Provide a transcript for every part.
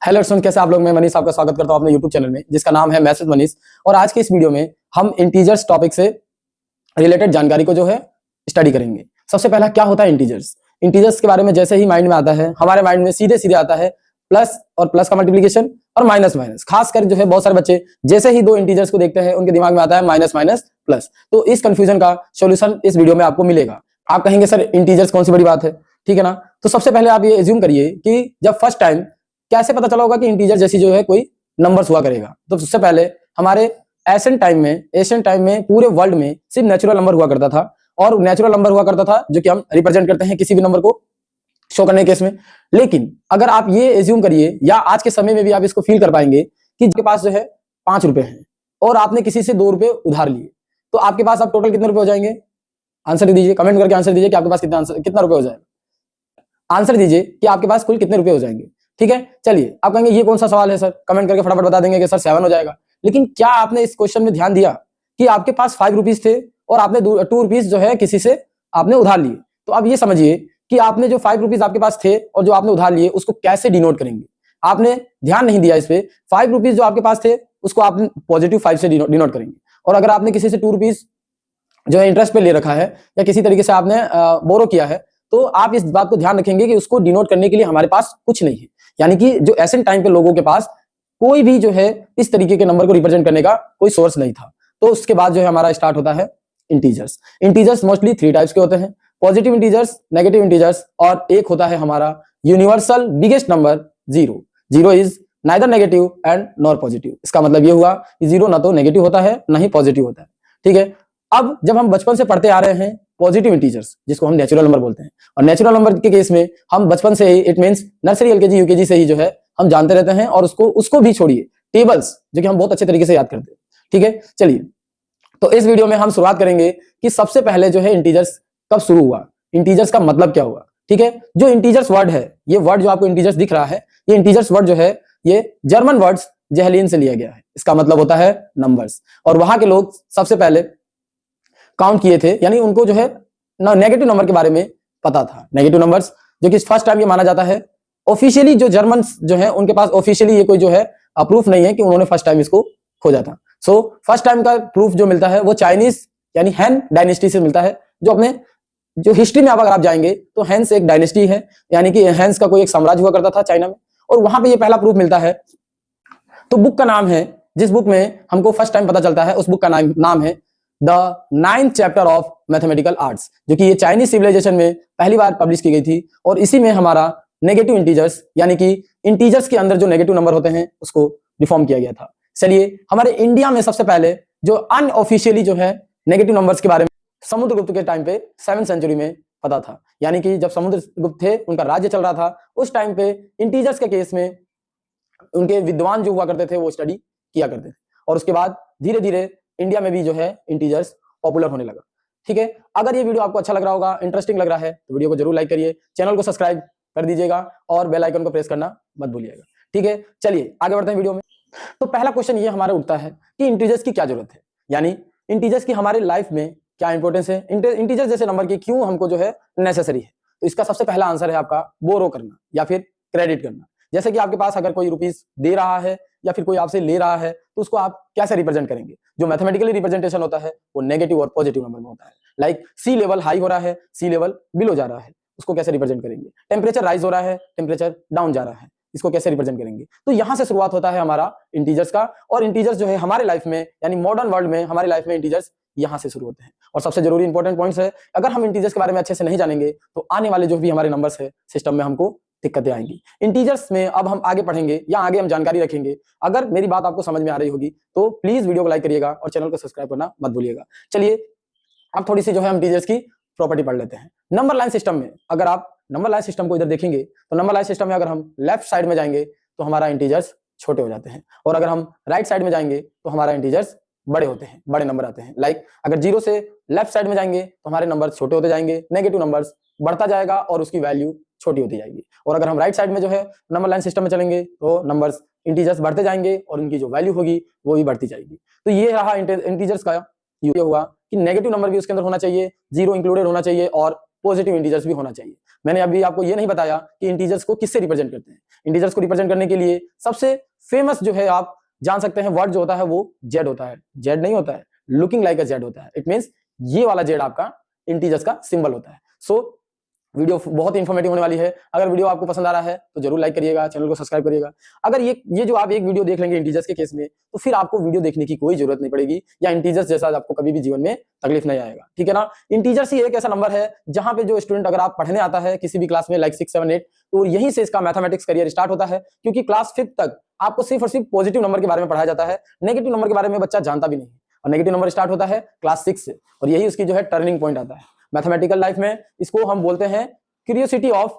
Hello student, कैसे आप लोग। मैं मनीष आपका स्वागत करता हूं अपने यूट्यूब चैनल में जिसका नाम है मैथ्स विद मनीष। और आज की इस वीडियो में हम इंटीजर्स टॉपिक से रिलेटेड जानकारी को जो है स्टडी करेंगे। सबसे पहला क्या होता है इंटीजर्स। इंटीजर्स के बारे में जैसे ही माइंड में आता है, हमारे माइंड में सीधे सीधे आता है प्लस और प्लस का मल्टीप्लीकेशन और माइनस माइनस। खासकर जो है बहुत सारे बच्चे जैसे ही दो इंटीजर्स को देखते हैं उनके दिमाग में आता है माइनस माइनस प्लस। तो इस कंफ्यूजन का सोल्यूशन इस वीडियो में आपको मिलेगा। आप कहेंगे सर इंटीजर्स कौन सी बड़ी बात है, ठीक है ना। तो सबसे पहले आप ये एज्यूम करिए कि जब फर्स्ट टाइम कैसे पता चला होगा कि इंटीजर जैसी जो है कोई नंबर्स हुआ करेगा। तो सबसे पहले हमारे एशियन टाइम में पूरे वर्ल्ड में सिर्फ नेचुरल नंबर हुआ करता था। और नेचुरल नंबर हुआ करता था जो कि हम रिप्रेजेंट करते हैं किसी भी नंबर को शो करने के केस में। लेकिन अगर आप ये एज्यूम करिए या आज के समय में भी आप इसको फील कर पाएंगे कि आपके पास जो है 5 रुपए हैं और आपने किसी से 2 रुपए उधार लिए, तो आपके पास अब टोटल कितने रुपए हो जाएंगे। आंसर दीजिए, कमेंट करके आंसर दीजिए कि आपके पास कितना रुपए हो जाएगा। आंसर दीजिए कि आपके पास कुल कितने रुपए हो जाएंगे। ठीक है, चलिए आप कहेंगे ये कौन सा सवाल है सर, कमेंट करके फटाफट बता देंगे कि सर 7 हो जाएगा। लेकिन क्या आपने इस क्वेश्चन में ध्यान दिया कि आपके पास 5 रुपीज थे और आपने 2 रुपीज जो है किसी से आपने उधार लिए। तो अब ये समझिए कि आपने जो 5 रुपीज आपके पास थे और जो आपने उधार लिए उसको कैसे डिनोट करेंगे। आपने ध्यान नहीं दिया इस पे। 5 रुपीज जो आपके पास थे उसको आप पॉजिटिव 5 से डिनोट करेंगे। और अगर आपने किसी से 2 रुपीज जो है इंटरेस्ट पे ले रखा है या किसी तरीके से आपने बोरो किया है, तो आप इस बात को ध्यान रखेंगे कि उसको डिनोट करने के लिए हमारे पास कुछ नहीं है। यानी कि जो एशियन टाइम पे लोगों के पास कोई भी जो है इस तरीके के नंबर को रिप्रेजेंट करने का कोई सोर्स नहीं था। तो उसके बाद जो है हमारा स्टार्ट होता है इंटीजर्स। इंटीजर्स मोस्टली 3 टाइप्स के होते हैं, पॉजिटिव इंटीजर्स, नेगेटिव इंटीजर्स और एक होता है हमारा universal biggest number zero. Zero is neither negative and nor positive. इसका मतलब ये हुआ कि जीरो ना तो नेगेटिव होता है ना ही पॉजिटिव होता है। ठीक है, अब जब हम बचपन से पढ़ते आ रहे हैं पॉजिटिव इंटीजर्स जिसको हम नेचुरल नंबर बोलते हैं, और नेचुरल नंबर के केस में हम बचपन से ही it means nursery LKG UKG से ही जो है हम जानते रहते हैं। और उसको भी छोड़िए, टेबल्स जो कि हम बहुत अच्छे तरीके से याद करते हैं। ठीक है, चलिए तो इस वीडियो में हम शुरुआत करेंगे कि सबसे पहले जो है इंटीजर्स कब शुरू हुआ, इंटीजर्स का मतलब क्या हुआ। ठीक है, जो इंटीजर्स वर्ड है, ये वर्ड जो आपको इंटीजर्स दिख रहा है, ये इंटीजर्स वर्ड जो है ये जर्मन वर्ड्स जेहलिन से लिया गया है। इसका मतलब होता है नंबर्स। और वहां के लोग सबसे पहले काउंट किए थे, यानी उनको जो है नेगेटिव नंबर के बारे में पता था। नेगेटिव नंबर्स जो कि फर्स्ट टाइम ये माना जाता है ऑफिशियली, जो जर्मन जो है उनके पास ऑफिशियली ये कोई जो है प्रूफ नहीं है कि उन्होंने फर्स्ट टाइम इसको खोजा था। सो फर्स्ट टाइम का प्रूफ जो मिलता है वो चाइनीज यानी हैन डायनेस्टी से मिलता है। जो अपने जो हिस्ट्री में अगर आप जाएंगे तो हैंस एक डायनेस्टी है, यानी कि हैंस का कोई एक साम्राज्य हुआ करता था चाइना में, और वहां पे ये पहला प्रूफ मिलता है। तो बुक का नाम है, जिस बुक में हमको फर्स्ट टाइम पता चलता है उस बुक का नाम है the 9th chapter of mathematical arts, जो कि ये चाइनीज सिविलाइजेशन में पहली बार पब्लिश की गई थी। और इसी में हमारा नेगेटिव इंटीजर्स यानी कि इंटीजर्स के अंदर जो नेगेटिव नंबर होते हैं उसको रिफॉर्म किया गया था। चलिए, हमारे इंडिया में सबसे पहले जो अनऑफिशियली जो है नेगेटिव नंबर्स के बारे में समुद्रगुप्त के टाइम पे 7th सेंचुरी में पता था। यानी कि जब समुद्रगुप्त थे, उनका राज्य चल रहा था, उस टाइम पे इंटीजर्स के केस में उनके विद्वान जो हुआ करते थे वो स्टडी किया करते थे। और उसके बाद धीरे धीरे इंडिया में भी जो है इंटीजर्स पॉपुलर होने लगा। ठीक है, अगर ये वीडियो आपको अच्छा लग रहा होगा, इंटरेस्टिंग लग रहा है, तो वीडियो को जरूर लाइक करिए, चैनल को सब्सक्राइब कर दीजिएगा और बेल आइकन को प्रेस करना मत भूलिएगा। ठीक है, चलिए आगे बढ़ते हैं वीडियो में। तो पहला क्वेश्चन ये हमारा उठता है कि इंटीजर्स की क्या जरूरत है, यानी इंटीजर्स की हमारे लाइफ में क्या इंपॉर्टेंस है, इंटीजर्स जैसे नंबर की क्यों हमको जो है नेसेसरी है। तो इसका सबसे पहला आंसर है आपका बोरो करना या फिर क्रेडिट करना। जैसे कि आपके पास अगर कोई रुपीस दे रहा है या फिर कोई आपसे ले रहा है तो उसको आप कैसे रिप्रेजेंट करेंगे। जो मैथमेटिकली रिप्रेजेंटेशन होता है वो नेगेटिव और पॉजिटिव नंबर में होता है। लाइक सी लेवल हाई हो रहा है, सी लेवल बिलो जा रहा है, उसको कैसे रिप्रेजेंट करेंगे। टेम्परेचर राइज हो रहा है, टेम्परेचर डाउन जा रहा है, इसको कैसे रिप्रेजेंट करेंगे। तो यहां से शुरुआत होता है हमारा इंटीजर्स का। और इंटीजर्स जो है हमारे लाइफ में यानी मॉडर्न वर्ल्ड में हमारी लाइफ में इंटीजर्स यहां से शुरू होते हैं। और सबसे जरूरी इंपॉर्टेंट पॉइंट्स है, अगर हम इंटीजर्स के बारे में अच्छे से नहीं जानेंगे तो आने वाले जो भी हमारे नंबर्स है सिस्टम में हमको दिक्कतें आएंगी। इंटीजर्स में अब हम आगे पढ़ेंगे या आगे हम जानकारी रखेंगे। अगर मेरी बात आपको समझ में आ रही होगी तो प्लीज वीडियो को लाइक करिएगा और चैनल को सब्सक्राइब करना मत भूलिएगा। चलिए अब थोड़ी सी जो है हम इंटीजर्स की प्रॉपर्टी पढ़ लेते हैं। नंबर लाइन सिस्टम में अगर आप नंबर लाइन सिस्टम को इधर देखेंगे तो नंबर लाइन सिस्टम में अगर हम लेफ्ट साइड में जाएंगे तो हमारा इंटीजर्स छोटे हो जाते हैं, और अगर हम राइट साइड में जाएंगे तो हमारा इंटीजर्स बड़े होते हैं, बड़े नंबर आते हैं। लाइक अगर जीरो से लेफ्ट साइड में जाएंगे तो हमारे नंबर छोटे होते जाएंगे, नेगेटिव नंबर्स बढ़ता जाएगा और उसकी वैल्यू छोटी होती जाएगी। और अगर हम राइट साइड में जो है नंबर लाइन सिस्टम में चलेंगे तो नंबर्स इंटीजर्स बढ़ते जाएंगे और उनकी जो वैल्यू होगी वो भी बढ़ती जाएगी। तो ये रहा इंटीजर्स का। ये हुआ कि नेगेटिव नंबर भी उसके अंदर होना चाहिए, जीरो इंक्लूडेड होना चाहिए और पॉजिटिव इंटीजर्स भी होना चाहिए। मैंने अभी आपको ये नहीं बताया कि इंटीजर्स को किससे रिप्रेजेंट करते हैं। इंटीजर्स को रिप्रेजेंट करने के लिए सबसे फेमस जो है आप जान सकते हैं वर्ड जो होता है वो जेड होता है। जेड नहीं होता है, लुकिंग लाइक अ जेड होता है। इट मींस ये वाला जेड आपका इंटीजर्स का सिंबल होता है। सो वीडियो बहुत इंफॉर्मेटिव होने वाली है। अगर वीडियो आपको पसंद आ रहा है तो जरूर लाइक करिएगा, चैनल को सब्सक्राइब करिएगा। अगर ये जो आप एक वीडियो देख लेंगे इंटीजर्स के केस में, तो फिर आपको वीडियो देखने की कोई जरूरत नहीं पड़ेगी, या इंटीजर्स जैसा आपको कभी भी जीवन में तकलीफ नहीं आएगा, ठीक है ना। इंटीजर्स ही एक ऐसा नंबर है जहां पे जो स्टूडेंट अगर आप पढ़ने आता है किसी भी क्लास में लाइक 6, 7, 8, तो यहीं से इसका मैथमेटिक्स करियर स्टार्ट होता है, क्योंकि क्लास 5 तक आपको सिर्फ और सिर्फ पॉजिटिव नंबर के बारे में पढ़ाया जाता है। नेगेटिव नंबर के बारे में बच्चा जानता भी नहीं, और नेगेटिव नंबर स्टार्ट होता है क्लास 6 से, और यही उसकी जो है टर्निंग पॉइंट आता है मैथमेटिकल लाइफ में। इसको हम बोलते हैं क्यूरियोसिटी ऑफ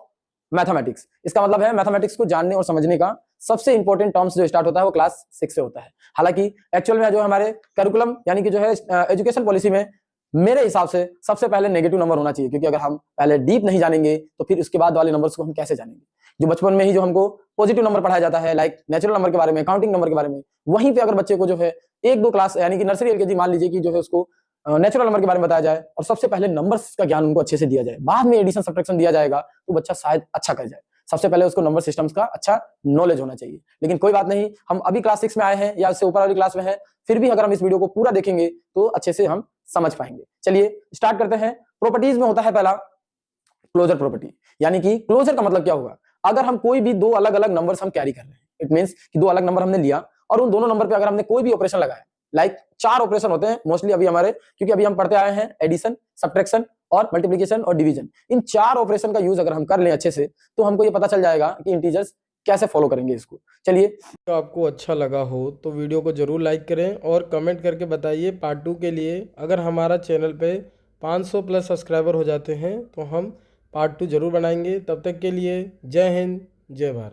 मैथमेटिक्स। इसका मतलब है मैथमेटिक्स को जानने और समझने का सबसे इंपॉर्टेंट टर्म्स जो स्टार्ट होता है वो क्लास 6 से होता है। हालांकि एक्चुअल में जो हमारे करिकुलम यानी कि जो है एजुकेशन पॉलिसी में मेरे हिसाब से सबसे पहले नेगेटिव नंबर होना चाहिए, क्योंकि अगर हम पहले डीप नहीं जानेंगे तो फिर उसके बाद वाले नंबर्स को हम कैसे जानेंगे। जो बचपन में ही जो हमको पॉजिटिव नंबर पढ़ाया जाता है, लाइक नेचुरल नंबर के बारे में, काउंटिंग नंबर के बारे में, वहीं पे अगर बच्चे को जो है 1-2 क्लास यानी कि नर्सरी एलकेजी मान लीजिए कि जो है उसको नेचुरल नंबर के बारे में बताया जाए और सबसे पहले नंबर्स का ज्ञान उनको अच्छे से दिया जाए, बाद में एडिशन सब्ट्रैक्शन दिया जाएगा तो बच्चा शायद अच्छा कर जाए। सबसे पहले उसको नंबर सिस्टम्स का अच्छा नॉलेज होना चाहिए। लेकिन कोई बात नहीं, हम अभी क्लास 6 में आए हैं या उससे ऊपर वाली क्लास में हैं, फिर भी अगर हम इस वीडियो को पूरा देखेंगे तो अच्छे से हम समझ पाएंगे। चलिए स्टार्ट करते हैं। प्रॉपर्टीज में होता है पहला क्लोजर प्रॉपर्टी, यानी कि क्लोजर का मतलब क्या होगा। अगर हम कोई भी 2 अलग अलग नंबर्स हम कैरी कर रहे हैं, इट मींस कि 2 अलग नंबर हमने लिया और उन दोनों नंबर पे अगर हमने कोई भी ऑपरेशन लगाया, लाइक 4 ऑपरेशन होते हैं मोस्टली अभी हमारे, क्योंकि अभी हम पढ़ते आए हैं एडिशन, सब्ट्रैक्शन और मल्टीप्लिकेशन और डिवीजन। इन 4 ऑपरेशन का यूज अगर हम कर लें अच्छे से तो हमको ये पता चल जाएगा कि इंटीजर्स कैसे फॉलो करेंगे इसको। चलिए, तो आपको अच्छा लगा हो तो वीडियो को ज़रूर लाइक करें और कमेंट करके बताइए पार्ट 2 के लिए। अगर हमारा चैनल पे 500 प्लस सब्सक्राइबर हो जाते हैं तो हम पार्ट 2 ज़रूर बनाएंगे। तब तक के लिए जय हिंद, जय भारत।